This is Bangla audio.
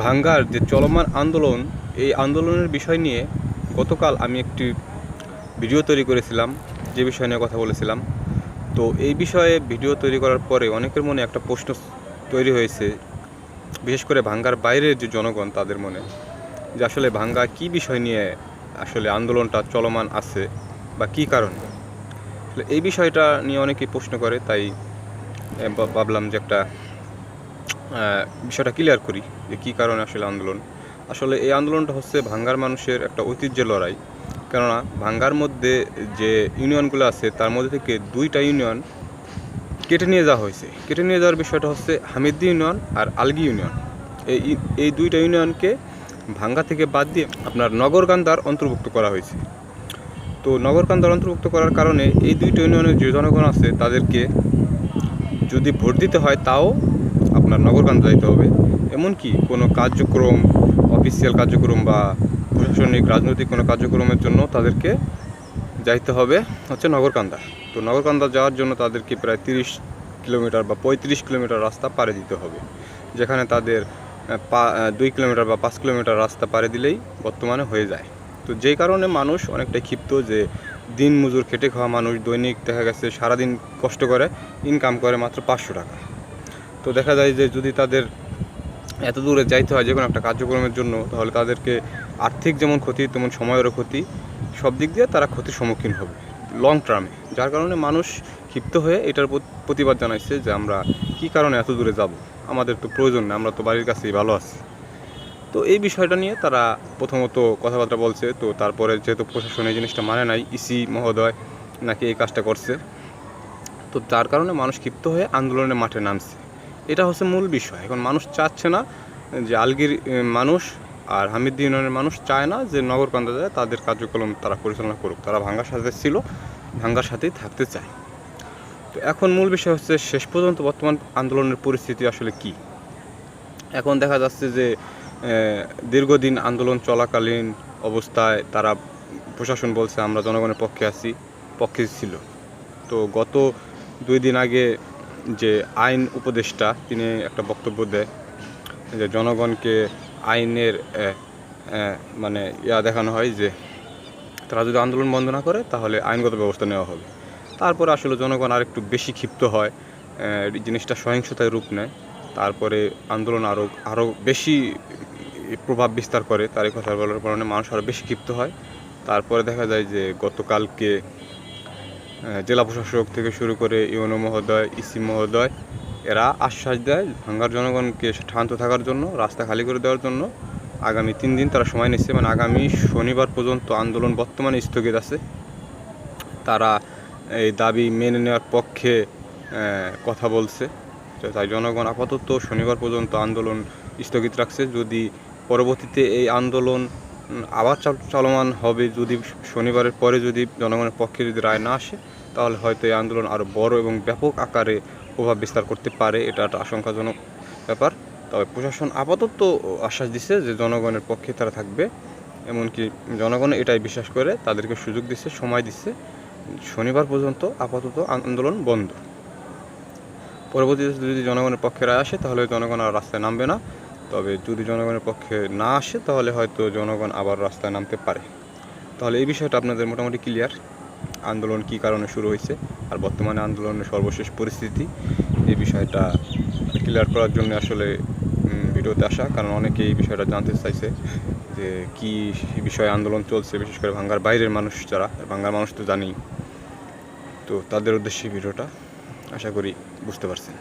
ভাঙ্গার যে চলমান আন্দোলন, এই আন্দোলনের বিষয় নিয়ে গতকাল আমি একটি ভিডিও তৈরি করেছিলাম, যে বিষয় নিয়ে কথা বলেছিলাম। তো এই বিষয়ে ভিডিও তৈরি করার পরে অনেকের মনে একটা প্রশ্ন তৈরি হয়েছে, বিশেষ করে ভাঙ্গার বাইরের যে জনগণ তাদের মনে, যে আসলে ভাঙ্গা কী বিষয় নিয়ে আসলে আন্দোলনটা চলমান আছে বা কী কারণে। এই বিষয়টা নিয়ে অনেকেই প্রশ্ন করে, তাই ভাবলাম যে একটা বিষয়টা ক্লিয়ার করি যে কী কারণে আসলে আন্দোলন। আসলে এই আন্দোলনটা হচ্ছে ভাঙ্গার মানুষের একটা ঐতিহ্যের লড়াই। কেননা ভাঙ্গার মধ্যে যে ইউনিয়নগুলো আছে তার মধ্যে থেকে দুইটা ইউনিয়ন কেটে নিয়ে যাওয়া হয়েছে। কেটে নিয়ে যাওয়ার বিষয়টা হচ্ছে হামিদ্দি ইউনিয়ন আর আলগি ইউনিয়ন। এই দুইটা ইউনিয়নকে ভাঙ্গা থেকে বাদ দিয়ে আপনার নগরকান্দার অন্তর্ভুক্ত করা হয়েছে। তো নগরকান্দার অন্তর্ভুক্ত করার কারণে এই দুইটা ইউনিয়নের যে জনগণ আছে তাদেরকে যদি ভোট দিতে হয় তাও আপনার নগরকান্দা যাইতে হবে। এমনকি কোনো কার্যক্রম, অফিসিয়াল কার্যক্রম বা প্রশাসনিক রাজনৈতিক কোনো কার্যক্রমের জন্য তাদেরকে যাইতে হবে হচ্ছে নগরকান্দা। তো নগরকান্দা যাওয়ার জন্য তাদেরকে প্রায় 30 কিলোমিটার বা 35 কিলোমিটার রাস্তা পাড়ি দিতে হবে, যেখানে তাদের 2 কিলোমিটার বা 5 কিলোমিটার রাস্তা পাড়ি দিলেই বর্তমানে হয়ে যায়। তো যেই কারণে মানুষ অনেকটাই ক্ষিপ্ত যে দিন মজুর খেটে খাওয়া মানুষ দৈনিক দেখা গেছে সারাদিন কষ্ট করে ইনকাম করে মাত্র 500 টাকা। তো দেখা যায় যে যদি তাদের এত দূরে যাইতে হয় যে কোনো একটা কার্যক্রমের জন্য, তাহলে তাদেরকে আর্থিক যেমন ক্ষতি তেমন সময়েরও ক্ষতি, সব দিক দিয়ে তারা ক্ষতির সম্মুখীন হবে লং টার্মে। যার কারণে মানুষ ক্ষিপ্ত হয়ে এটার প্রতিবাদ জানাইছে যে আমরা কী কারণে এত দূরে যাব, আমাদের তো প্রয়োজন নেই, আমরা তো বাড়ির কাছেই ভালো আছি। তো এই বিষয়টা নিয়ে তারা প্রথমত কথাবার্তা বলছে। তো তারপরে যেহেতু প্রশাসন এই জিনিসটা মানে নাই, ইসি মহোদয় নাকি এই কাজটা করছে, তো যার কারণে মানুষ ক্ষিপ্ত হয়ে আন্দোলনের মাঠে নামছে। এটা হচ্ছে মূল বিষয়। এখন মানুষ চাচ্ছে না যে আলগির মানুষ আর হামিদ্দি ইউনিয়নের মানুষ চায় না যে নগরকান্দা যায় তাদের কার্যক্রম তারা পরিচালনা করুক। তারা ভাঙ্গার সাথে ছিল, ভাঙ্গার সাথেই থাকতে চায়। তো এখন মূল বিষয় হচ্ছে শেষ পর্যন্ত বর্তমান আন্দোলনের পরিস্থিতি আসলে কি। এখন দেখা যাচ্ছে যে দীর্ঘদিন আন্দোলন চলাকালীন অবস্থায় তারা প্রশাসন বলছে আমরা জনগণের পক্ষে ছিল। তো গত 2 দিন আগে যে আইন উপদেষ্টা তিনি একটা বক্তব্য দেয় যে জনগণকে আইনের মানে দেখানো হয় যে তারা যদি আন্দোলন বন্ধ না করে তাহলে আইনগত ব্যবস্থা নেওয়া হবে। তারপরে আসলে জনগণ আরেকটু বেশি ক্ষিপ্ত হয়, জিনিসটা সহিংসতায় রূপ নেয়। তারপরে আন্দোলন আরও বেশি প্রভাব বিস্তার করে। তার এই কথা বলার কারণে মানুষ আরও বেশি ক্ষিপ্ত হয়। তারপরে দেখা যায় যে গতকালকে জেলা প্রশাসক থেকে শুরু করে ইউনো মহোদয়, ইসি মহোদয় এরা আশ্বাস দেয় ভাঙ্গার জনগণকে শান্ত থাকার জন্য, রাস্তা খালি করে দেওয়ার জন্য। আগামী 3 দিন তারা সময় নিচ্ছে, মানে আগামী শনিবার পর্যন্ত আন্দোলন বর্তমানে স্থগিত আছে। তারা এই দাবি মেনে নেওয়ার পক্ষে কথা বলছে। তাই জনগণ আপাতত শনিবার পর্যন্ত আন্দোলন স্থগিত রাখছে। যদি পরবর্তীতে এই আন্দোলন আবার চলমান হবে, যদি শনিবারের পরে যদি জনগণের পক্ষে যদি রায় না আসে, তাহলে হয়তো এই আন্দোলন আরও বড় এবং ব্যাপক আকারে প্রভাব বিস্তার করতে পারে। এটা একটা আশঙ্কাজনক ব্যাপার। তবে প্রশাসন আপাতত আশ্বাস দিচ্ছে যে জনগণের পক্ষে তারা থাকবে। এমনকি জনগণ এটাই বিশ্বাস করে তাদেরকে সুযোগ দিচ্ছে, সময় দিচ্ছে। শনিবার পর্যন্ত আপাতত আন্দোলন বন্ধ। পরবর্তীতে যদি জনগণের পক্ষে রায় আসে তাহলে জনগণ আর রাস্তায় নামবে না। তবে যদি জনগণের পক্ষে না আসে তাহলে হয়তো জনগণ আবার রাস্তায় নামতে পারে। তাহলে এই বিষয়টা আপনাদের মোটামুটি ক্লিয়ার, আন্দোলন কী কারণে শুরু হয়েছে আর বর্তমানে আন্দোলনের সর্বশেষ পরিস্থিতি। এই বিষয়টা ক্লিয়ার করার জন্য আসলে ভিডিওতে আসা, কারণ অনেকে এই বিষয়টা জানতে চাইছে যে কী বিষয়ে আন্দোলন চলছে, বিশেষ করে ভাঙ্গার বাইরের মানুষ যারা, ভাঙ্গার মানুষ তো জানি। তো তাদের উদ্দেশ্যে ভিডিওটা, আশা করি বুঝতে পারছেন।